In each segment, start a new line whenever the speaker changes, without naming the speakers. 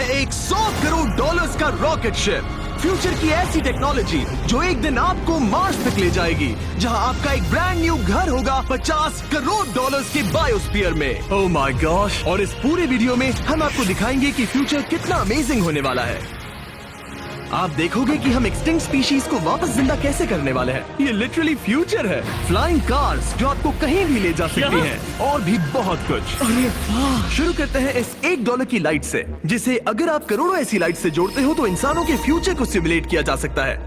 एक $100 करोड़ का rocket ship, future की ऐसी टेक्नोलॉजी जो एक दिन आपको मार्स तक ले जाएगी, जहां आपका एक ब्रांड न्यू घर होगा $50 करोड़ के बायोस्फीयर में। Oh my gosh! और इस पूरे वीडियो में हम आपको दिखाएंगे कि फ्यूचर कितना अमेजिंग होने वाला है। आप देखोगे कि हम एक्सटिंक्ट स्पीशीज को वापस जिंदा कैसे करने वाले हैं। ये लिटरली फ्यूचर है। फ्लाइंग कार्स जो आपको कहीं भी ले जा सकती हैं, और भी बहुत कुछ। अरे वाह! शुरू करते हैं इस $1 की लाइट से, जिसे अगर आप करोड़ों ऐसी लाइट से जोड़ते हो तो इंसानों के फ्यूचर को सिमुलेट किया जा सकता है,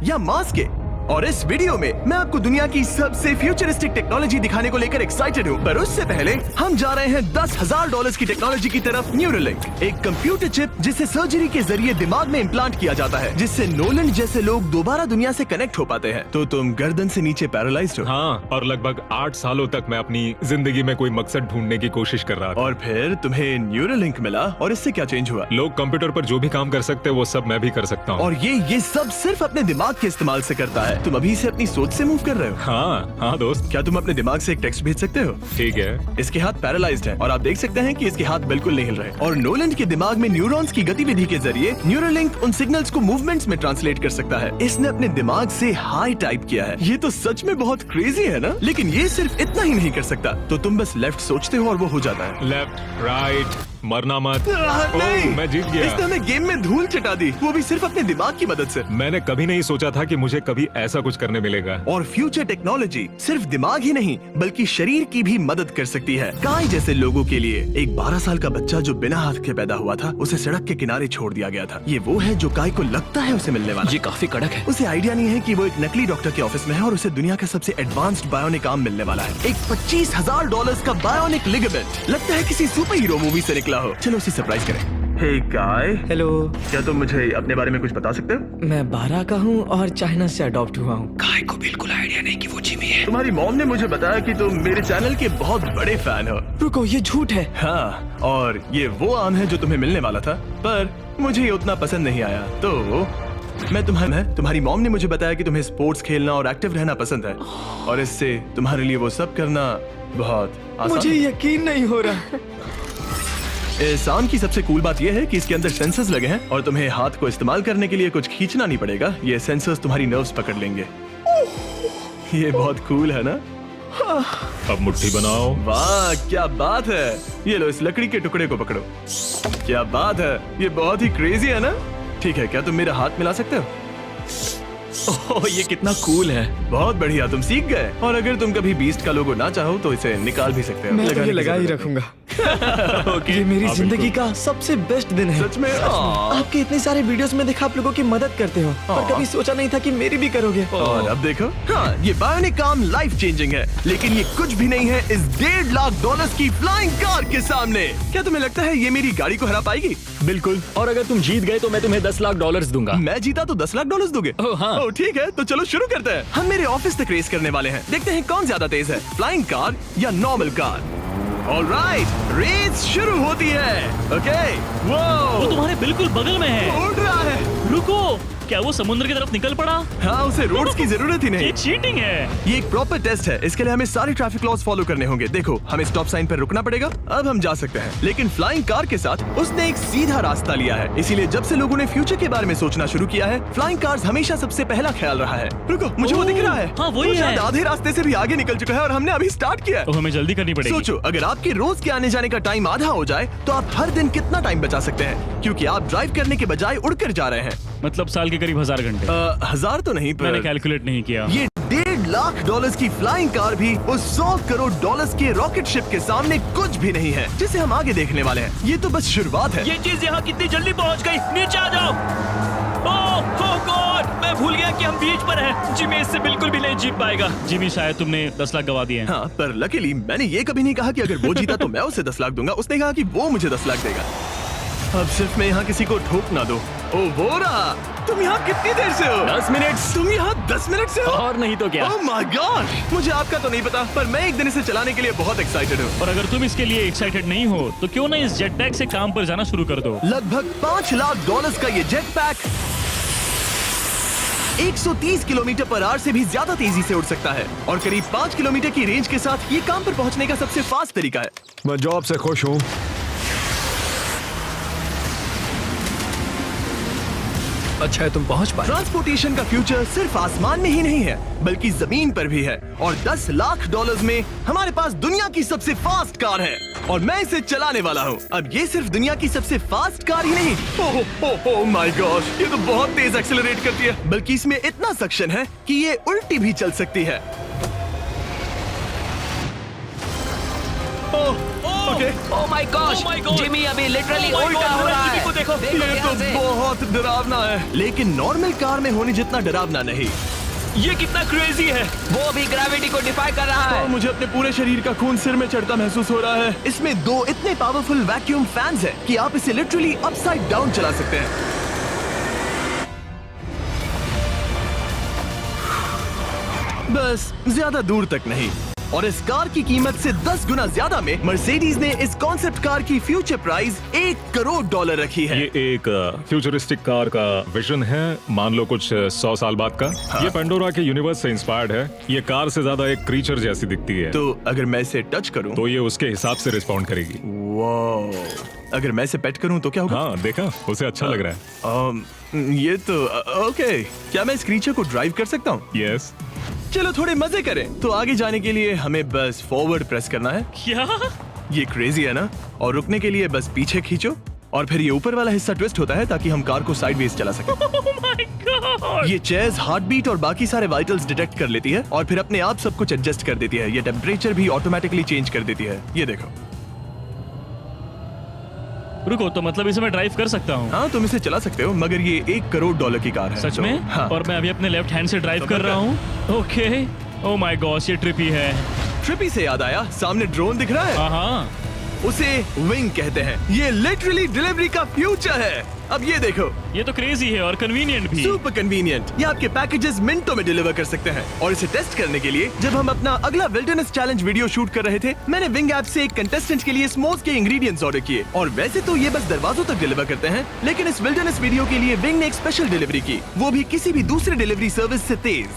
या मार्स के। और इस वीडियो में मैं आपको दुनिया की सबसे फ्यूचरिस्टिक टेक्नोलॉजी दिखाने को लेकर एक्साइटेड हूँ। पर उससे पहले हम जा रहे हैं $10,000 की टेक्नोलॉजी की तरफ। न्यूरोलिंक, एक कंप्यूटर चिप जिसे सर्जरी के जरिए दिमाग में इम्प्लांट किया जाता है, जिससे नोलन जैसे लोग दोबारा दुनिया से कनेक्ट हो पाते हैं। तो तुम गर्दन से नीचे पैरालाइज्ड हो।
हाँ, और लगभग 8 सालों तक मैं अपनी जिंदगी में कोई मकसद ढूंढने की कोशिश कर रहा था।
और फिर तुम्हें न्यूरोलिंक मिला, और इससे क्या चेंज हुआ?
लोग कंप्यूटर पर जो भी काम कर सकते हैं वो सब मैं भी कर सकता हूँ।
और ये सब सिर्फ अपने दिमाग के इस्तेमाल से करता है। तुम अभी से अपनी सोच से मूव कर रहे हो।
हाँ दोस्त।
क्या तुम अपने दिमाग से एक टेक्स्ट भेज सकते हो?
ठीक है।
इसके हाथ पैरालाइज्ड हैं, और आप देख सकते हैं कि इसके हाथ बिल्कुल नहीं हिल रहे। और नोलैंड के दिमाग में न्यूरॉन्स की गतिविधि के जरिए न्यूरोलिंक उन सिग्नल्स को मूवमेंट्स में ट्रांसलेट कर सकता है। इसने अपने दिमाग से हाई टाइप किया है। ये तो सच में बहुत क्रेजी है ना? लेकिन ये सिर्फ इतना ही नहीं कर सकता। तो तुम बस लेफ्ट सोचते हो और वो हो जाता है।
लेफ्ट, राइट, मरना मत।
नहीं,
मैं जीत गया।
इसने हमें गेम में धूल चटा दी, वो भी सिर्फ अपने दिमाग की मदद से।
मैंने कभी नहीं सोचा था कि मुझे कभी ऐसा कुछ करने मिलेगा।
और फ्यूचर टेक्नोलॉजी सिर्फ दिमाग ही नहीं बल्कि शरीर की भी मदद कर सकती है। काय जैसे लोगों के लिए एक 12 साल का बच्चा जो बिना हाथ के पैदा हुआ था, उसे सड़क के किनारे छोड़ दिया गया था। ये वो है जो काय को लगता है उसे मिलने वाला।
ये काफी कड़क है।
उसे आइडिया नहीं है कि वो एक नकली डॉक्टर के ऑफिस में है और उसे दुनिया का सबसे एडवांस्ड बायोनिक आर्म मिलने वाला है। एक $25,000 का बायोनिक लिगामेंट, लगता है किसी सुपर हीरो मूवी से निकला हो। चलो उसे सरप्राइज करें। हे काय,
हेलो।
क्या तुम मुझे अपने बारे में कुछ बता सकते हो?
मैं 12 का हूँ और चाइना से अडॉप्ट हुआ हूँ।
काय को बिल्कुल आइडिया नहीं कि वो जिमी है।
तुम्हारी मॉम ने मुझे बताया कि तुम मेरे चैनल के बहुत बड़े फैन हो।
रुको, ये झूठ है।
हाँ, और ये वो आम है जो तुम्हें मिलने वाला था, पर मुझे ये उतना पसंद नहीं आया। तो तुम्हारी मॉम ने मुझे बताया कि तुम्हें स्पोर्ट्स खेलना और एक्टिव रहना पसंद है, और इससे तुम्हारे लिए वो सब करना बहुत आसान
मुझे
है।
यकीन नहीं हो रहा।
इस आम की सबसे कूल बात यह है कि इसके अंदर सेंसर्स लगे हैं, और तुम्हें हाथ को इस्तेमाल करने के लिए कुछ खींचना नहीं पड़ेगा। ये सेंसर्स तुम्हारी नर्व्स पकड़ लेंगे। ये बहुत कूल है ना?
अब मुट्ठी बनाओ।
वाह, क्या बात है। ये लो, इस लकड़ी के टुकड़े को पकड़ो। क्या बात है, ये बहुत ही क्रेजी है ना? ठीक है, क्या तुम मेरा हाथ मिला सकते हो?
ओह, ये कितना कूल है।
बहुत बढ़िया, तुम सीख गए। और अगर तुम कभी बीस्ट का लोगो ना चाहो तो इसे निकाल भी सकते हो।
मैं तो
लगाने
ये
की
लगा ही
जरूरत
रखूंगा।
ओके।
ये मेरी
हाँ,
जिंदगी
बिल्कुल।
का सबसे बेस्ट दिन है।
सच में?
आपके इतने सारे वीडियोस में देखा आप लोगों की मदद करते हो, पर कभी सोचा नहीं था कि मेरी भी करोगे।
और अब देखो, हाँ, ये बायोनिक आर्म लाइफ चेंजिंग है, लेकिन ये कुछ भी नहीं है इस $1.5 की फ्लाइंग कार के सामने। क्या तुम्हें लगता है ये मेरी गाड़ी को हरा पाएगी?
बिल्कुल। और अगर तुम जीत गए तो मैं तुम्हें $10 लाख दूंगा।
मैं जीता तो $10 लाख दोगे?
ओह, हाँ।
ओह, ठीक है, तो चलो शुरू करते हैं। हम मेरे ऑफिस तक रेस करने वाले हैं। देखते हैं कौन ज्यादा तेज है, फ्लाइंग कार या नॉर्मल कार। ऑलराइट, रेस शुरू होती है। ओके,
वो तुम्हारे बिल्कुल बगल में है।
उड़ रहा है।
रुको, क्या वो समुद्र की तरफ निकल पड़ा?
हाँ, उसे रोड्स की जरूरत ही नहीं।
ये चीटिंग है।
ये एक प्रॉपर टेस्ट है। इसके लिए हमें सारे ट्रैफिक लॉज फॉलो करने होंगे। देखो, हमें स्टॉप साइन पर रुकना पड़ेगा। अब हम जा सकते हैं, लेकिन फ्लाइंग कार के साथ उसने एक सीधा रास्ता लिया है। इसीलिए जब से लोगों ने फ्यूचर के बारे में सोचना शुरू किया है, फ्लाइंग कार्स हमेशा सबसे पहला ख्याल रहा है। रुको, मुझे वो दिख रहा है।
हाँ, वही
वो शायद
है।
आधे रास्ते से भी आगे निकल चुका है और हमने अभी स्टार्ट किया है।
तो हमें जल्दी करनी पड़ेगी।
सोचो, अगर आपके रोज के आने जाने का टाइम आधा हो जाए तो आप हर दिन कितना टाइम बचा सकते हैं, क्योंकि आप ड्राइव करने के बजाय उड़कर जा रहे हैं।
मतलब साल के करीब 1000 घंटे।
1000 तो नहीं,
मैंने
पर
कैलकुलेट नहीं किया।
ये $1.5 लाख की फ्लाइंग कार भी उस $100 करोड़ के रॉकेट शिप के सामने कुछ भी नहीं है, जिसे हम आगे देखने वाले हैं। ये तो बस शुरुआत है।
ये चीज यहाँ कितनी जल्दी पहुँच गई। नीचे आ जाओ। ओह गॉड, मैं भूल गया कि हम बीच पर हैं। जिमी इससे बिल्कुल भी नहीं जीत पाएगा। जिमी, शायद तुमने 10 लाख गवा दिए हैं।
हाँ, पर लकीली मैंने ये कभी नहीं कहा कि अगर वो जीता तो मैं उसे 10 लाख दूंगा। उसने कहा कि वो मुझे 10 लाख देगा। अब सिर्फ मैं यहाँ किसी को ठोक ना दो। ओ वो रहा। तुम यहाँ कितनी देर से हो?
10 मिनट।
तुम यहाँ 10 मिनट से हो?
और नहीं तो क्या।
ओह माय गॉड, मुझे आपका तो नहीं पता, पर मैं एक दिन इसे चलाने के लिए बहुत एक्साइटेड हूँ।
और अगर तुम इसके लिए एक्साइटेड नहीं हो तो क्यों ना इस जेट पैक से काम पर जाना शुरू कर दो।
लगभग $5 लाख का ये jet pack 130 kilometre per hour से भी ज्यादा तेजी से उड़ सकता है, और करीब 5 किलोमीटर की रेंज के साथ ये काम पर पहुंचने का सबसे फास्ट तरीका है।
मैं जॉब से खुश हूँ।
अच्छा है तुम पहुंच पाए।
ट्रांसपोर्टेशन का फ्यूचर सिर्फ आसमान में ही नहीं है बल्कि जमीन पर भी है और 10 लाख डॉलर्स में हमारे पास दुनिया की सबसे फास्ट कार है और मैं इसे चलाने वाला हूँ। अब ये सिर्फ दुनिया की सबसे फास्ट कार ही नहीं, ओह माय गॉश, ये तो बहुत तेज एक्सेलरेट करती है, बल्कि इसमें इतना सक्शन है कि ये उल्टी भी चल सकती है। Okay,
oh my gosh, Jimmy अभी लिटरली उल्टा हो रहा है।
को देखो।
देखो
ये
ध्यान
तो
से।
बहुत डरावना है, लेकिन नॉर्मल कार में होने जितना डरावना नहीं।
ये कितना क्रेजी है।
वो भी ग्रेविटी को डिफाई कर रहा
और
है।
मुझे अपने पूरे शरीर का खून सिर में चढ़ता महसूस हो रहा है। इसमें 2 इतने पावरफुल वैक्यूम फैंस हैं कि आप इसे लिटरली अपसाइड डाउन चला सकते हैं। बस ज्यादा दूर तक नहीं। और इस कार की कीमत से 10 गुना ज्यादा में मर्सिडीज ने इस कॉन्सेप्ट कार की फ्यूचर प्राइस $1 करोड़ रखी है।
ये एक फ्यूचरिस्टिक कार का विजन है, मान लो कुछ 100 साल बाद का। ये पेंडोरा के यूनिवर्स से इंस्पायर्ड है। ये कार से ज्यादा एक क्रीचर जैसी दिखती है,
तो अगर मैं इसे टच करूं
तो ये उसके हिसाब से रिस्पॉन्ड करेगी।
वाह, अगर मैं इसे पेट करूं तो क्या होगा?
हाँ देखा, उसे अच्छा लग रहा है।
ये तो ओके, क्या मैं इस क्रीचर को ड्राइव कर सकता हूँ?
यस।
चलो थोड़े मजे करें। तो आगे जाने के लिए हमें बस फॉरवर्ड प्रेस करना है।
क्या?
ये क्रेजी है ना? और रुकने के लिए बस पीछे खींचो और फिर ये ऊपर वाला हिस्सा ट्विस्ट होता है ताकि हम कार को साइडवेज चला सकें।
Oh my God!
ये चेयर्स हार्ट बीट और बाकी सारे वाइटल्स डिटेक्ट कर लेती है और फिर अपने आप सब कुछ एडजस्ट कर देती है। ये टेम्परेचर भी ऑटोमेटिकली चेंज कर देती है। ये देखो।
रुको, तो मतलब इसे मैं ड्राइव कर सकता हूँ?
हाँ, तुम इसे चला सकते हो, मगर ये $1 करोड़ की कार है।
सच
तो,
में?
हाँ।
और मैं अभी अपने लेफ्ट हैंड से ड्राइव कर रहा हूँ। ओके। ओह माय गॉश, ये ट्रिपी है।
ट्रिपी से याद आया, सामने ड्रोन दिख रहा है?
हाँ।
उसे विंग कहते हैं। ये लिटरली डिलीवरी का फ्यूचर है। अब ये देखो,
ये तो क्रेजी है और कन्वीनियंट भी।
Super convenient. ये आपके पैकेजेस मिनटों में डिलीवर कर सकते हैं। और इसे टेस्ट करने के लिए जब हम अपना अगला विल्डरनेस चैलेंज वीडियो शूट कर रहे थे, मैंने विंग ऐप से एक कंटेस्टेंट के लिए स्मोक्स के इंग्रेडिएंट्स ऑर्डर किए। और वैसे तो ये बस दरवाजों तक डिलीवर करते हैं, लेकिन इस विल्डरनेस वीडियो के लिए विंग ने एक स्पेशल डिलीवरी की, वो भी किसी भी दूसरे डिलीवरी सर्विस से तेज।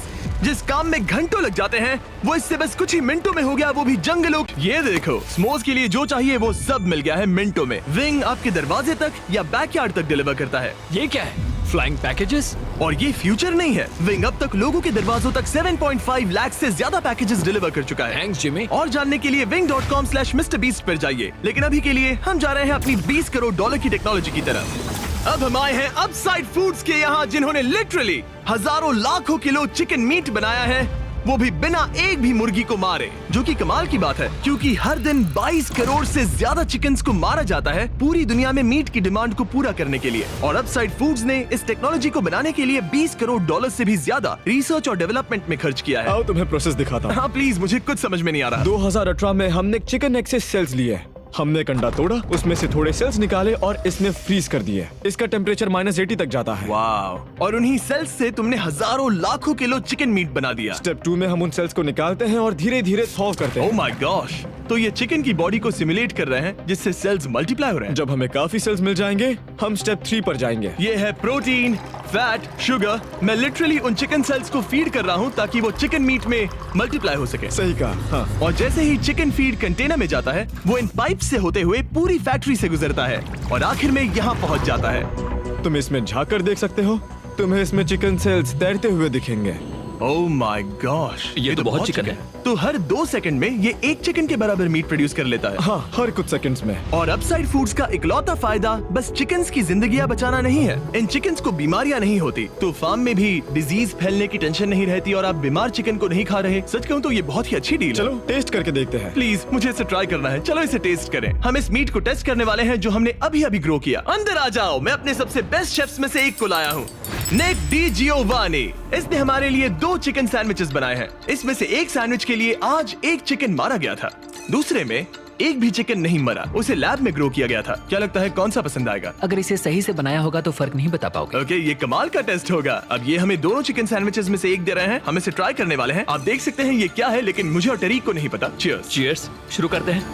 जिस काम में घंटों लग जाते हैं, वो इससे बस कुछ ही मिनटों में हो गया, वो भी जंगलों। ये देखो, स्मोक्स के लिए जो चाहिए वो सब मिल गया है मिनटों में। विंग आपके दरवाजे तक या बैकयार्ड तक डिलीवर करता है।
ये क्या है? Flying packages?
और ये फ्यूचर नहीं है, विंग अब तक लोगों के दरवाजों तक 7.5 लाख से ज्यादा पैकेजेस डिलीवर कर चुका है।
Thanks Jimmy.
और जानने के लिए wing.com/MrBeast पर जाइए। लेकिन अभी के लिए हम जा रहे हैं अपनी $20 करोड़ की टेक्नोलॉजी की तरफ। अब हम आए हैं अपसाइड फूड्स के यहाँ, जिन्होंने लिटरली हजारों लाखों किलो चिकन मीट बनाया है, वो भी बिना एक भी मुर्गी को मारे, जो कि कमाल की बात है क्योंकि हर दिन 22 करोड़ से ज्यादा चिकन्स को मारा जाता है पूरी दुनिया में मीट की डिमांड को पूरा करने के लिए। और अपसाइड फूड्स ने इस टेक्नोलॉजी को बनाने के लिए $20 करोड़ से भी ज्यादा रिसर्च और डेवलपमेंट में खर्च किया है।
आओ तुम्हें प्रोसेस दिखाता हूँ।
हाँ प्लीज, मुझे कुछ समझ में नहीं आ रहा।
2018 में हमने चिकन एग से सेल्स लिए। हमने एक अंडा तोड़ा, उसमें से थोड़े सेल्स निकाले और इसमें फ्रीज कर दिए। इसका टेम्परेचर -80 तक जाता है।
वाव! और उन्हीं सेल्स से तुमने हजारों लाखों किलो चिकन मीट बना दिया।
स्टेप 2 में हम उन सेल्स को निकालते हैं और धीरे धीरे थॉव करते
ओह
हैं।
My gosh! तो ये चिकन की बॉडी को सिमुलेट कर रहे हैं जिससे सेल्स मल्टीप्लाई हो रहे हैं।
जब हमें काफी सेल्स मिल जाएंगे, हम स्टेप 3 पर जाएंगे।
ये है प्रोटीन, फैट, शुगर। मैं लिटरली उन चिकन सेल्स को फीड कर रहा हूँ ताकि वो चिकन मीट में मल्टीप्लाई हो सके।
सही कहा। हाँ।
और जैसे ही चिकन फीड कंटेनर में जाता है, वो इन पाइप से होते हुए पूरी फैक्ट्री से गुजरता है और आखिर में यहाँ पहुँच जाता है।
तुम इसमें झाँक कर देख सकते हो, तुम्हें इसमें चिकन सेल्स तैरते हुए दिखेंगे।
Oh my gosh!
ये तो बहुत चिकन है।
तो हर 2 सेकंड में ये 1 चिकन के बराबर मीट प्रोड्यूस कर लेता है।
हाँ, हर कुछ सेकंड्स में।
और अपसाइड फूड्स का इकलौता फायदा बस चिकन्स की जिंदगियां बचाना नहीं है। इन चिकन्स को बीमारियां नहीं होती, तो फार्म में भी डिजीज फैलने की टेंशन नहीं रहती और आप बीमार चिकन को नहीं खा रहे। सच कहूं तो ये बहुत ही अच्छी डील है।
चलो टेस्ट करके देखते हैं।
प्लीज, मुझे इसे ट्राई करना है। चलो इसे टेस्ट करें। हम इस मीट को टेस्ट करने वाले हैं जो हमने अभी अभी ग्रो किया। अंदर आ जाओ, मैं अपने सबसे बेस्ट शेफ्स में से एक को लाया हूँ, निक डी जियोवानी। इसने हमारे लिए 2 चिकन सैंडविचेस बनाए हैं। इसमें से एक सैंडविच के लिए आज एक चिकन मारा गया था, दूसरे में एक भी चिकन नहीं मरा, उसे लैब में ग्रो किया गया था। क्या लगता है कौन सा पसंद आएगा?
अगर इसे सही से बनाया होगा तो फर्क नहीं बता पाओगे।
ओके, ये कमाल का टेस्ट होगा। अब ये हमें दोनों चिकन सैंडविचेस में से एक दे रहे हैं, हम इसे ट्राई करने वाले हैं। आप देख सकते हैं ये क्या है, लेकिन मुझे और टरीक को नहीं पता। चीयर्स।
चीयर्स। शुरू करते हैं।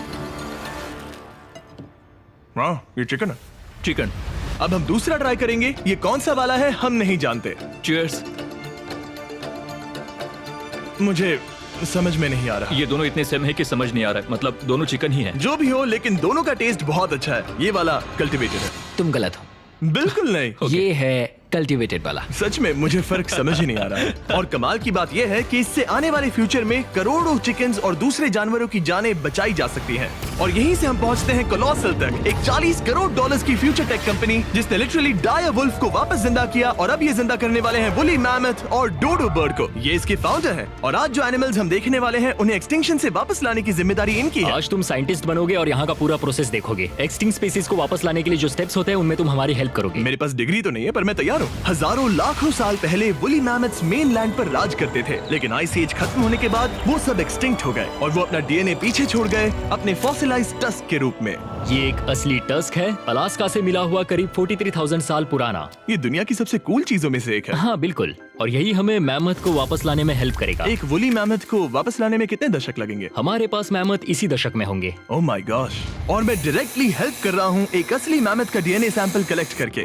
वाह, ये चिकन है।
चिकन।
अब हम दूसरा ट्राई करेंगे। ये कौन सा वाला है हम नहीं जानते।
चीयर्स।
मुझे समझ में नहीं आ रहा।
ये दोनों इतने सेम है कि समझ नहीं आ रहा है, मतलब दोनों चिकन ही है।
जो भी हो, लेकिन दोनों का टेस्ट बहुत अच्छा है। ये वाला कल्टीवेटेड है।
तुम गलत हो।
बिल्कुल नहीं।
ये है कल्टीवेटेड वाला।
सच में मुझे फर्क समझ ही नहीं आ रहा है। और कमाल की बात यह है कि इससे आने वाले फ्यूचर में करोड़ों चिकन्स और दूसरे जानवरों की जानें बचाई जा सकती हैं। और यहीं से हम पहुंचते हैं कोलोसल तक, एक $40 करोड़ की फ्यूचर टेक कंपनी जिसने लिटरली डायर वुल्फ को वापस जिंदा किया और अब ये जिंदा करने वाले हैं वुली मैमथ और डोडो बर्ड को। ये इसके फाउंडर हैं और आज जो एनिमल्स हम देखने वाले हैं उन्हें एक्सटिंक्शन से वापस लाने की जिम्मेदारी इनकी है।
आज तुम साइंटिस्ट बनोगे और यहाँ का पूरा प्रोसेस देखोगे। एक्सटिंक्ट स्पीसीज को वापस लाने के लिए जो स्टेप्स होते हैं उनमें तुम हमारी हेल्प करोगे।
मेरे पास डिग्री तो नहीं है पर मैं तैयार हूँ। हजारों लाखों साल पहले वुली मैमथ्स मेनलैंड पर राज करते थे, लेकिन आइस एज खत्म होने के बाद वो सब एक्सटिंक्ट हो गए और वो अपना डीएनए पीछे छोड़ गए अपने फॉसिलाइज्ड टस्क के रूप में।
ये एक असली टस्क है, अलास्का से मिला हुआ, करीब 43,000 साल पुराना।
ये दुनिया की सबसे कूल चीजों में से एक है।
हाँ बिल्कुल, और यही हमें मैमथ को वापस लाने में हेल्प करेगा।
एक वुली मैमथ को वापस लाने में कितने दशक लगेंगे?
हमारे पास मैमथ इसी दशक में होंगे।
Oh my gosh. और मैं डायरेक्टली हेल्प कर रहा हूँ एक असली मैमथ का डीएनए सैंपल कलेक्ट करके।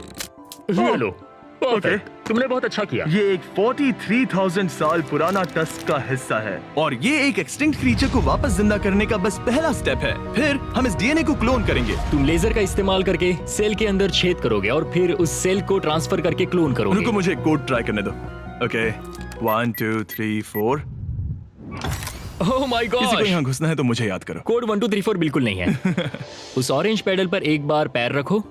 ये लो। ओके, तुमने बहुत अच्छा किया।
ये एक 43,000 साल पुराना टस्क का हिस्सा है और ये एक एक्सटिंक्ट क्रीचर को वापस जिंदा करने का बस पहला स्टेप है। फिर हम इस डीएनए को क्लोन करेंगे।
तुम लेजर का इस्तेमाल करके सेल के अंदर छेद करोगे और फिर उस सेल को ट्रांसफर करके क्लोन करोगे।
रुको, मुझे कोड ट्राई करने दो। ओके, 1 2 3 4।
ओह माय
किसी को
गॉड,
यहाँ घुसना है तो मुझे याद करो।
कोड 1 2 3 4 बिल्कुल नहीं है। उस ऑरेंज पेडल पर एक बार पैर रखो।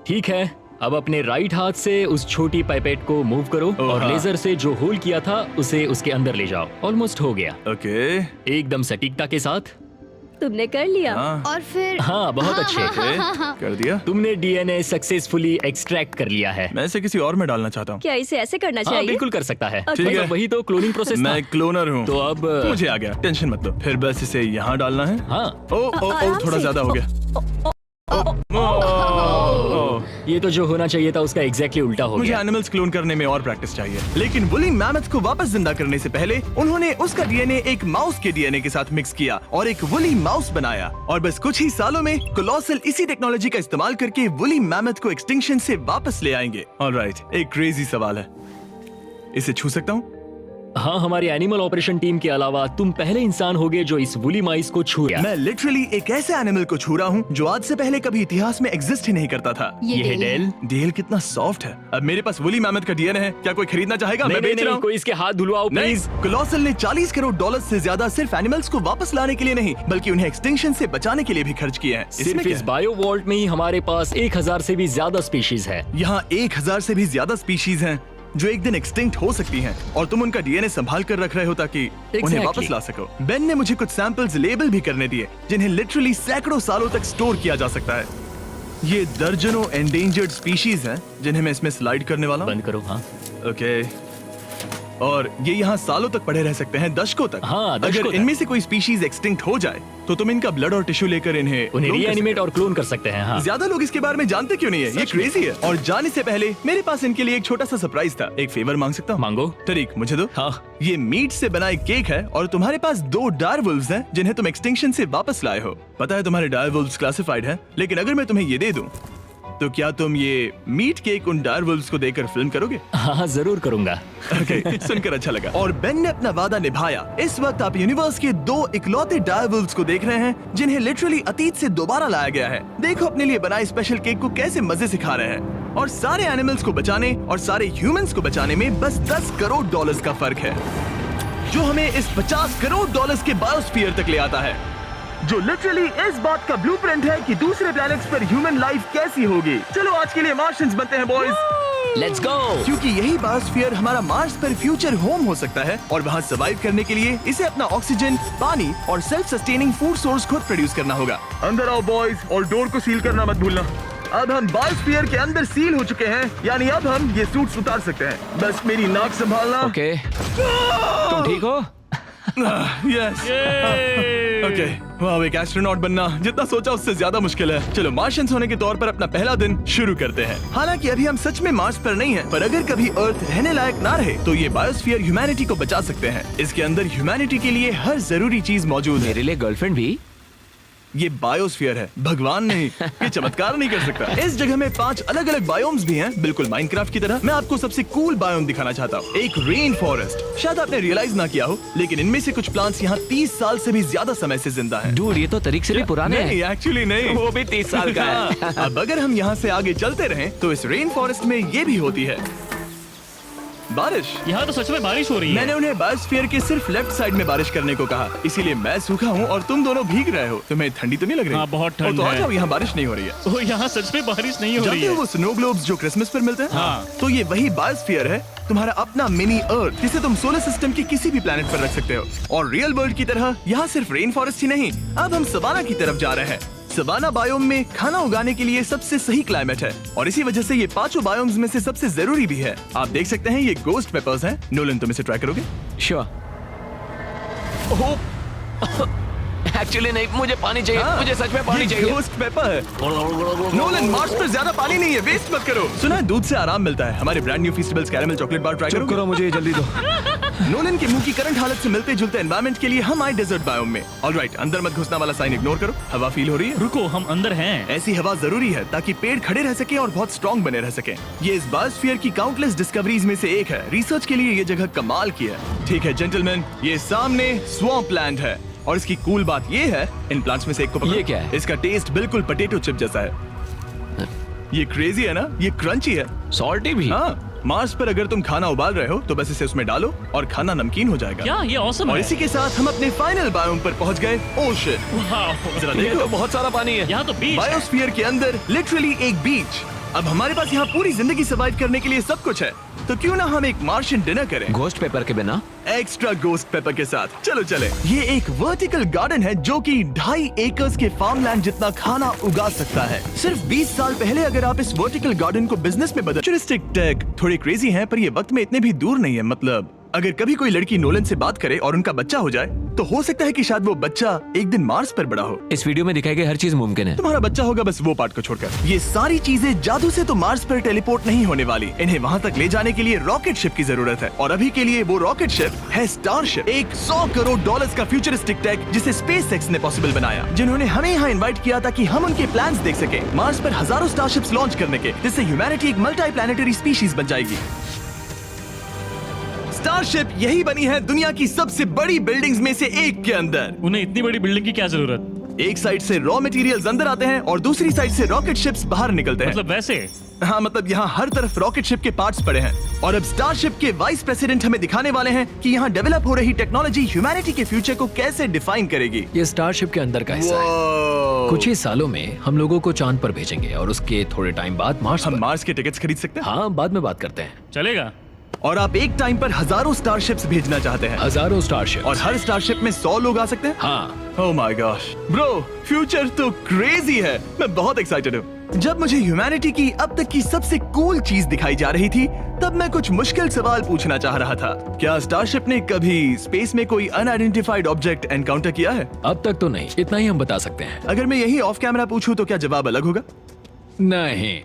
ठीक है, अब अपने राइट हाथ से उस छोटी पाइपेट को मूव करो और
हाँ।
लेजर से जो होल किया था उसे उसके अंदर ले जाओ। ऑलमोस्ट हो गया।
ओके,
एकदम सटीकता के साथ।
तुमने कर लिया।
हाँ।
और फिर
हाँ, बहुत अच्छे।
कर दिया।
तुमने डीएनए सक्सेसफुली एक्सट्रैक्ट कर लिया है।
मैं इसे किसी और में डालना चाहता हूँ।
क्या इसे ऐसे करना
हाँ,
चाहिए?
बिल्कुल कर सकता है।
ठीक
है।
वही तो क्लोनिंग प्रोसेस था।
मैं क्लोनर हूँ।
तो अब
मुझे आ गया, टेंशन मत लो। फिर बस इसे यहाँ डालना है।
हाँ,
आराम
थोड़ा
से।
ज्यादा हो गया।
ये तो जो होना चाहिए था उसका एग्जैक्टली उल्टा हो
मुझे
गया।
एनिमल्स क्लोन करने में और प्रैक्टिस चाहिए। लेकिन वुली मैमथ को वापस जिंदा करने से पहले उन्होंने उसका डीएनए एक माउस के डीएनए के साथ मिक्स किया और एक वुली माउस बनाया। और बस कुछ ही सालों में कोलोसल इसी टेक्नोलॉजी का इस्तेमाल करके वुली मैमथ को एक्सटिंक्शन से वापस ले आएंगे। ऑलराइट, एक क्रेजी सवाल है, इसे छू सकता हूँ?
हाँ, हमारी एनिमल ऑपरेशन टीम के अलावा तुम पहले इंसान होगे जो इस वुली माइस को छू गया।
मैं लिटरली एक ऐसे एनिमल को छू रहा हूँ जो आज से पहले कभी इतिहास में एग्जिस्ट ही नहीं करता था।
ये है डेल।
डेल कितना सॉफ्ट है। अब मेरे पास वुली मैमथ का डीएनए है, क्या कोई खरीदना चाहेगा? मैं बेच रहा हूँ।
कोई इसके हाथ धुलवाओ
नहीं,
प्लीज।
कोलोसल ने $40 करोड़ से ज्यादा सिर्फ एनिमल्स को वापस लाने के लिए नहीं बल्कि उन्हें एक्सटिंक्शन से बचाने के लिए भी खर्च किए हैं।
सिर्फ इस बायो वॉल्ट में ही हमारे पास 1000 से भी ज्यादा स्पीशीज है।
यहाँ 1000 से भी ज्यादा स्पीशीज हैं जो एक दिन एक्सटिंक्ट हो सकती हैं और तुम उनका डीएनए संभाल कर रख रहे हो ताकि उन्हें वापस ला सको। बेन ने मुझे कुछ सैंपल्स लेबल भी करने दिए जिन्हें लिटरली सैकड़ों सालों तक स्टोर किया जा सकता है। ये दर्जनों एंडेंजर्ड स्पीशीज हैं जिन्हें मैं इसमें स्लाइड करने वाला हूँ।
बंद करो। हाँ,
ओके, और ये यहाँ सालों तक पड़े रह सकते हैं, दशकों तक।
हाँ, दशकों
अगर
तक।
इनमें से कोई स्पीशीज एक्सटिंक्ट हो जाए तो तुम इनका ब्लड और टिश्यू लेकर
उन्हें
clone कर
रीएनिमेट और क्लोन कर सकते हैं। हाँ,
ज्यादा लोग इसके बारे में जानते क्यों नहीं है? ये क्रेजी है। और जाने से पहले मेरे पास इनके लिए एक छोटा सा सरप्राइज था। एक फेवर मांग सकता हूँ?
मांगो।
तरीक मुझे दो।
हाँ।
ये मीट से बना एक केक है और तुम्हारे पास 2 डायर वुल्व्स हैं जिन्हें तुम एक्सटिंक्शन से वापस लाए हो। पता है तुम्हारे डायर वुल्व्स क्लासिफाइड हैं, लेकिन अगर मैं तुम्हें ये दे दूं तो क्या तुम ये मीट केक उन डायर वुल्व्स को देकर फिल्म करोगे?
हाँ, जरूर करूंगा।
ओके, सुनकर अच्छा लगा। और बेन ने अपना वादा निभाया। इस वक्त आप यूनिवर्स के 2 इकलौते डायर वुल्व्स को देख रहे हैं जिन्हें लिटरली अतीत से दोबारा लाया गया है। देखो अपने लिए बनाए स्पेशल केक को कैसे मजे से खा रहे हैं। और सारे एनिमल्स को बचाने और सारे ह्यूमंस को बचाने में बस $10 करोड़ का फर्क है, जो हमें इस $50 करोड़ के बायोस्फीयर तक ले आता है, जो लिटरली इस बात का ब्लूप्रिंट है कि दूसरे प्लैनेट्स पर ह्यूमन लाइफ कैसी होगी। चलो आज के लिए मार्शियंस बनते हैं बॉयज।
Let's go.
क्योंकि यही बायोस्फीयर हमारा मार्स पर फ्यूचर होम हो सकता है और वहाँ सर्वाइव करने के लिए इसे अपना ऑक्सीजन, पानी और सेल्फ सस्टेनिंग फूड सोर्स खुद प्रोड्यूस करना होगा। अंदर आओ बॉयज और डोर को सील करना मत भूलना। अब हम बायोस्फीयर के अंदर सील हो चुके हैं, यानी अब हम ये सूट्स उतार सकते हैं। बस मेरी नाक संभालना।
ओके, तुम ठीक हो?
यस। ओके, वाह, एक एस्ट्रोनॉट बनना जितना सोचा उससे ज्यादा मुश्किल है। चलो मार्शियंस होने के तौर पर अपना पहला दिन शुरू करते हैं। हालांकि अभी हम सच में मार्स पर नहीं हैं, पर अगर कभी अर्थ रहने लायक ना रहे तो ये बायोस्फीयर ह्यूमैनिटी को बचा सकते हैं। इसके अंदर ह्यूमैनिटी के लिए हर जरूरी चीज मौजूद है।
मेरे लिए गर्लफ्रेंड भी?
ये बायोस्फीयर है, भगवान नहीं, ये चमत्कार नहीं कर सकता। इस जगह में 5 अलग अलग बायोम्स भी हैं, बिल्कुल माइनक्राफ्ट की तरह। मैं आपको सबसे कूल बायोम दिखाना चाहता हूँ, एक रेन फॉरेस्ट। शायद आपने रियलाइज ना किया हो, लेकिन इनमें से कुछ प्लांट्स यहाँ 30 साल से भी ज्यादा समय से जिंदा हैं।
डूड, ये तो तरीक से भी पुराने
नहीं,
हैं।
एक्चुअली नहीं,
वो भी 30 साल का है।
अब अगर हम यहाँ से आगे चलते रहें, तो इस रेन फॉरेस्ट में ये भी होती है बारिश।
यहाँ तो सच में बारिश हो रही है।
मैंने उन्हें बायोस्फीयर के सिर्फ लेफ्ट साइड में बारिश करने को कहा, इसीलिए मैं सूखा हूँ और तुम दोनों भीग रहे हो। तुम्हें ठंडी तो नहीं लग रही?
हाँ, बहुत ठंड
तो आ
है।
जाओ, यहाँ बारिश नहीं हो रही है।
ओ, यहाँ सच में बारिश नहीं हो रही
जानते हो
है।
वो स्नो ग्लोब्स जो क्रिसमस पर मिलते हैं?
हाँ।
तो ये वही बायोस्फीयर है, तुम्हारा अपना मिनी अर्थ, जिसे तुम सोलर सिस्टम के किसी भी प्लेनेट पर रख सकते हो। और रियल वर्ल्ड की तरह यहाँ सिर्फ रेन फॉरेस्ट ही नहीं, अब हम सवाना की तरफ जा रहे हैं। सवाना बायोम में खाना उगाने के लिए सबसे सही क्लाइमेट है और इसी वजह से ये 5 बायोम्स में से सबसे जरूरी भी है। आप देख सकते हैं ये गोस्ट पेपर्स हैं। नोलन, तुम इसे ट्राई करोगे?
श्योर। एक्चुअली नहीं, मुझे पानी चाहिए।
हाँ,
मुझे सच में पानी
ये
चाहिए।
गोस्ट पेपर है। नोलन, मार्स पर ज्यादा पानी नहीं है, वेस्ट मत करो। सुना है दूध से आराम मिलता है। हमारे brand new festivals caramel chocolate bar try करो।
मुझे जल्दी दो।
नोलन के मुंह की करंट हालत से मिलते जुलते एनवायरनमेंट के लिए हम आए डेजर्ट बायोम में। ऑलराइट, अंदर मत घुसना वाला साइन इग्नोर करो। हवा फील हो रही है?
रुको, हम अंदर हैं।
ऐसी हवा जरूरी है ताकि पेड़ खड़े रह सके और बहुत स्ट्रॉन्ग बने रह सके। ये इस बायोस्फीयर की काउंटलेस डिस्कवरीज में से एक है। रिसर्च के लिए ये जगह कमाल की है। ठीक है जेंटलमैन, ये सामने स्वैम्प लैंड है और इसकी कूल बात ये है, इन प्लांट्स में से एक को पकड़ो।
ये क्या है?
इसका टेस्ट बिल्कुल पोटैटो चिप जैसा है। ये क्रेजी है ना? ये क्रंची है।
सॉल्टी भी।
हाँ, मार्स पर अगर तुम खाना उबाल रहे हो तो बस इसे उसमें डालो और खाना नमकीन हो जाएगा।
क्या ये ऑसम
और
है?
इसी के साथ हम अपने फाइनल बायोम पर पहुंच गए, ओशन।
वाह,
जरा
ये
देखो,
तो बहुत सारा पानी है।
यहाँ तो बीच है।
बायोस्फीयर के अंदर लिटरली एक बीच। अब हमारे पास यहाँ पूरी जिंदगी सर्वाइव करने के लिए सब कुछ है, तो क्यों ना हम एक मार्शियन डिनर करें
घोस्ट पेपर के बिना।
एक्स्ट्रा गोस्ट पेपर के साथ। चलो चले। ये एक वर्टिकल गार्डन है जो कि 2.5 एकर्स के फार्मलैंड जितना खाना उगा सकता है। सिर्फ 20 साल पहले अगर आप इस वर्टिकल गार्डन को बिजनेस में बदल। फ्यूचरिस्टिक टेक थोड़े क्रेजी हैं, पर ये वक्त में इतने भी दूर नहीं है। मतलब अगर कभी कोई लड़की नोलन से बात करे और उनका बच्चा हो जाए, तो हो सकता है कि शायद वो बच्चा एक दिन मार्स पर बड़ा हो।
इस वीडियो में दिखाई गई हर चीज मुमकिन है।
तुम्हारा बच्चा होगा, बस वो पार्ट को छोड़कर। ये सारी चीजें जादू से तो मार्स पर टेलीपोर्ट नहीं होने वाली। इन्हें वहाँ तक ले जाने के लिए रॉकेट शिप की जरूरत है और अभी के लिए वो रॉकेट शिप है स्टारशिप। एक $100 करोड़ का फ्यूचरिस्टिक टेक जिसे स्पेसएक्स ने पॉसिबल बनाया, जिन्होंने हमें यहाँ इन्वाइट किया ताकि हम उनके प्लान्स देख सके मार्स पर हजारों स्टारशिप्स लॉन्च करने के, जिससे ह्यूमैनिटी एक मल्टी प्लैनेटरी स्पीशीज बन जाएगी। स्टारशिप यही बनी है दुनिया की सबसे बड़ी बिल्डिंग्स में से एक के अंदर।
उन्हें इतनी बड़ी बिल्डिंग की क्या जरूरत?
एक साइड से रॉ मटेरियल्स अंदर आते हैं और दूसरी साइड से रॉकेट शिप्स बाहर निकलते हैं।
मतलब वैसे?
हाँ, मतलब यहाँ हर तरफ रॉकेट शिप के पार्ट्स पड़े हैं और अब स्टारशिप के वाइस प्रेसिडेंट हमें दिखाने वाले हैं कि यहाँ डेवलप हो रही टेक्नोलॉजी ह्यूमैनिटी के फ्यूचर को कैसे डिफाइन करेगी।
ये स्टारशिप के अंदर का हिस्सा है।
Wow!
कुछ ही सालों में हम लोगों को चांद पर भेजेंगे और उसके थोड़े टाइम बाद मार्स
हम
पर।
मार्स के टिकट्स खरीद सकते हैं।
हाँ, बाद में बात करते हैं।
चलेगा।
और आप एक टाइम पर हजारों स्टारशिप्स भेजना चाहते हैं
हजारों स्टारशिप
और हर स्टारशिप में 100 लोग आ सकते हैं।
हाँ,
oh my gosh bro, future तो क्रेजी है। मैं बहुत एक्साइटेड हूँ। जब मुझे ह्यूमैनिटी की अब तक की सबसे कूल चीज दिखाई जा रही थी, तब मैं कुछ मुश्किल सवाल पूछना चाह रहा था। क्या स्टारशिप ने कभी स्पेस में कोई अनआइडेंटिफाइड ऑब्जेक्ट एनकाउंटर किया है?
अब तक तो नहीं, इतना ही हम बता सकते हैं।
अगर मैं यही ऑफ कैमरा पूछूं तो क्या जवाब अलग होगा?
नहीं।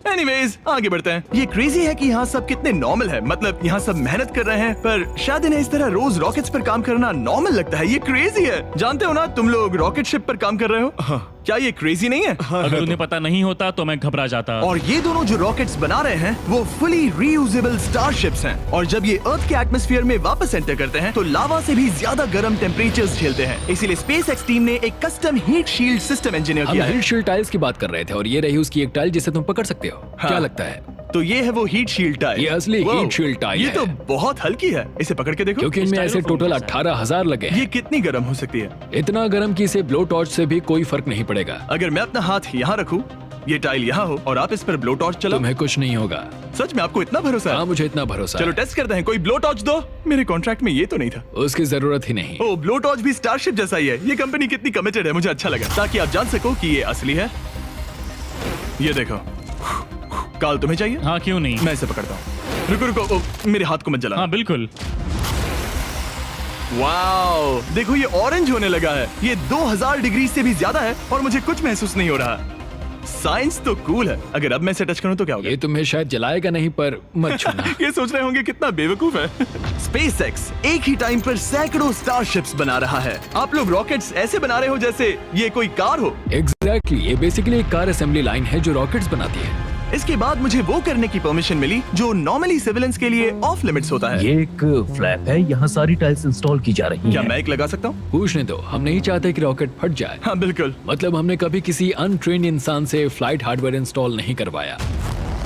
एनीवेज, आगे बढ़ते हैं। ये क्रेजी है कि यहाँ सब कितने नॉर्मल है। मतलब यहाँ सब मेहनत कर रहे हैं, पर शायद इन्हें इस तरह रोज रॉकेट्स पर काम करना नॉर्मल लगता है। ये क्रेजी है। जानते हो ना, तुम लोग रॉकेट शिप पर काम कर रहे हो। हाँ। क्या ये क्रेजी नहीं है?
अगर उन्हें पता नहीं होता तो मैं घबरा जाता।
और ये दोनों जो रॉकेट्स बना रहे हैं वो फुली रीयूजेबल स्टारशिप्स हैं और जब ये अर्थ के एटमॉस्फेयर में वापस एंटर करते हैं तो लावा से भी ज्यादा गर्म टेम्परेचर्स झेलते हैं। इसीलिए स्पेसएक्स टीम ने एक custom heat shield system engineer
हम
किया है।
हीट शील्ड टाइल्स की बात कर रहे थे और ये रही उसकी एक टाइल जिसे तुम पकड़ सकते हो।
हाँ।
क्या लगता है?
तो ये है वो हीट शील्ड टाइल।
ये असली
Wow,
हीट शील्ड टाइल
ये
है।
तो बहुत हल्की है। इसे पकड़ के देखो।
क्योंकि इनमें ऐसे
स्टाइलोफोम
टोटल
जैसा है।
18,000 लगे हैं।
ये कितनी गर्म हो सकती है?
इतना गर्म कि इसे ब्लो टॉर्च से भी कोई फर्क नहीं पड़ेगा।
अगर मैं अपना हाथ यहाँ रखूं, ये टाइल यहाँ हो और आप इस पर ब्लो टॉर्च चलाओ,
तुम्हें कुछ नहीं होगा।
सच में आपको इतना भरोसा
हाँ,
है?
मुझे इतना भरोसा
चलो
है।
टेस्ट करते हैं। कोई ब्लो टॉर्च दो। मेरे कॉन्ट्रैक्ट में ये तो नहीं था।
उसकी जरूरत ही नहीं।
ओ, ब्लो टॉर्च भी स्टारशिप जैसा ही है। ये कंपनी कितनी कमिटेड है, मुझे अच्छा लगा, ताकि आप जान सको कि ये असली है। ये देखो। काल, तुम्हें चाहिए?
हाँ, क्यों नहीं।
मैं इसे पकड़ता हूँ। रुको रुको, ओ, मेरे हाथ को मत जला।
हाँ बिल्कुल।
वाओ, देखो ये ऑरेंज होने लगा है। ये 2000 डिग्री से भी ज्यादा है और मुझे कुछ महसूस नहीं हो रहा।
साइंस तो कूल है। अगर अब मैं इसे टच करूं तो क्या होगा?
ये तुम्हें शायद जलाएगा नहीं, पर मत छूना।
ये सोच रहे होंगे कितना बेवकूफ है।
SpaceX एक ही टाइम पर सैकड़ों स्टारशिप्स बना रहा है। आप लोग रॉकेट्स ऐसे बना रहे हो जैसे ये कोई कार हो।
एग्जैक्टली, ये बेसिकली एक कार असेंबली लाइन है जो रॉकेट्स बनाती है।
इसके बाद मुझे वो करने की परमिशन मिली जो नॉर्मली सिविलियंस के लिए ऑफ लिमिट्स होता है।
ये एक फ्लैप है, यहाँ सारी टाइल्स इंस्टॉल की जा रही
क्या
हैं।
मैं एक लगा सकता हूँ?
पूछने दो, हम नहीं चाहते कि रॉकेट फट जाए।
हाँ बिल्कुल।
मतलब हमने कभी किसी अनट्रेन्ड इंसान से फ्लाइट हार्डवेयर इंस्टॉल नहीं करवाया।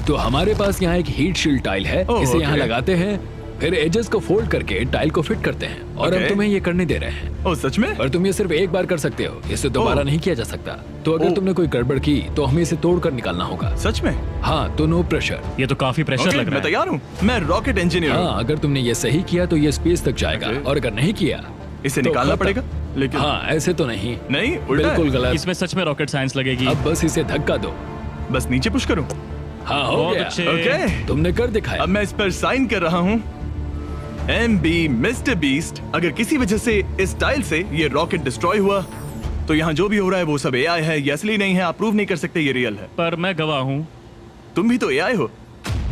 तो हमारे पास यहाँ एक हीट शील्ड टाइल है,
ओह,
इसे यहाँ
ओके।
लगाते हैं, फिर एजेस को फोल्ड करके टाइल को फिट करते हैं और हम
ओके।
तुम्हें ये करने दे रहे हैं।
ओ सच में?
पर तुम ये सिर्फ एक बार कर सकते हो, इसे दोबारा
ओह।
नहीं किया जा सकता। तो अगर
ओह।
तुमने कोई गड़बड़ की तो हमें इसे तोड़ कर निकालना होगा।
सच में?
हाँ, तो नो प्रेशर।
ये तो काफी प्रेशर
ओके,
लग रहा
मैं
है।
तैयार हूँ। मैं रॉकेट इंजीनियर हूँ।
हाँ, अगर तुमने ये सही किया तो ये स्पेस तक जाएगा,
ओके।
और अगर नहीं किया
इसे
तो
निकालना
खत्म।
पड़ेगा? लेकिन
हाँ, ऐसे तो नहीं।
नहीं, उल्टा है।
बिल्कुल गलत।
इसमें सच में रॉकेट साइंस लगेगी।
अब बस इसे धक्का दो।
बस नीचे पुश करूँ?
हाँ, हो
बहुत
गया।
अच्छे।
ओके।
तुमने कर दिखाया।
अब मैं इस पर साइन कर रहा हूँ। MB mister beast. अगर किसी वजह से इस टाइल से ये रॉकेट डिस्ट्रॉय हुआ तो यहाँ जो भी हो रहा है वो सब AI है, ये असली नहीं है। आप प्रूव नहीं कर सकते ये रियल है।
पर मैं गवाह हूँ।
तुम भी तो AI हो।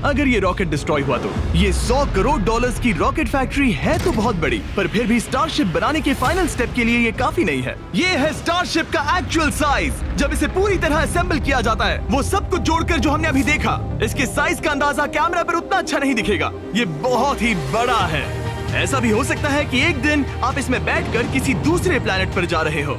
अगर ये रॉकेट डिस्ट्रॉय हुआ तो
ये $100 करोड़ की रॉकेट फैक्ट्री है तो बहुत बड़ी, पर फिर भी स्टारशिप बनाने के फाइनल स्टेप के लिए ये काफी नहीं है। ये है स्टारशिप का एक्चुअल साइज। जब इसे पूरी तरह असेंबल किया जाता है, वो सब कुछ जोड़कर जो हमने अभी देखा, इसके साइज का अंदाजा कैमरा पर उतना अच्छा नहीं दिखेगा। ये बहुत ही बड़ा है। ऐसा भी हो सकता है कि एक दिन आप इसमें बैठकर किसी दूसरे प्लेनेट पर जा रहे हो।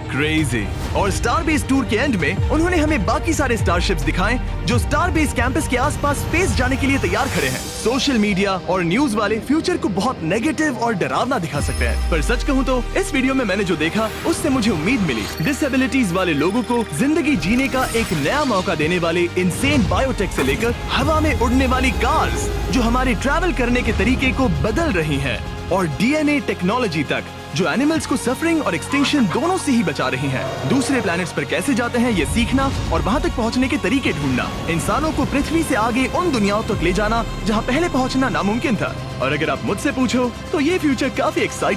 क्रेजी। और स्टारबेस टूर के एंड में उन्होंने हमें बाकी सारे स्टारशिप्स दिखाए जो स्टारबेस कैंपस के आसपास स्पेस जाने के लिए तैयार खड़े हैं। सोशल मीडिया और न्यूज वाले फ्यूचर को बहुत नेगेटिव और डरावना दिखा सकते हैं, पर सच कहूँ तो इस वीडियो में मैंने जो देखा उससे मुझे उम्मीद मिली। डिसेबिलिटीज वाले लोगों को जिंदगी जीने का एक नया मौका देने वाले इंसेन बायोटेक से लेकर हवा में उड़ने वाली कार्स जो हमारे ट्रैवल करने के तरीके को बदल रही हैं, और DNA टेक्नोलॉजी तक जो एनिमल्स को सफरिंग और एक्सटिंक्शन दोनों से ही बचा रही हैं। दूसरे प्लैनेट्स पर कैसे जाते हैं ये सीखना और वहां तक पहुंचने के तरीके ढूंढना, इंसानों को पृथ्वी से आगे उन दुनियाओं तक ले जाना जहां पहले पहुंचना नामुमकिन था। और अगर आप मुझसे पूछो तो ये फ्यूचर काफी एक्साइटिंग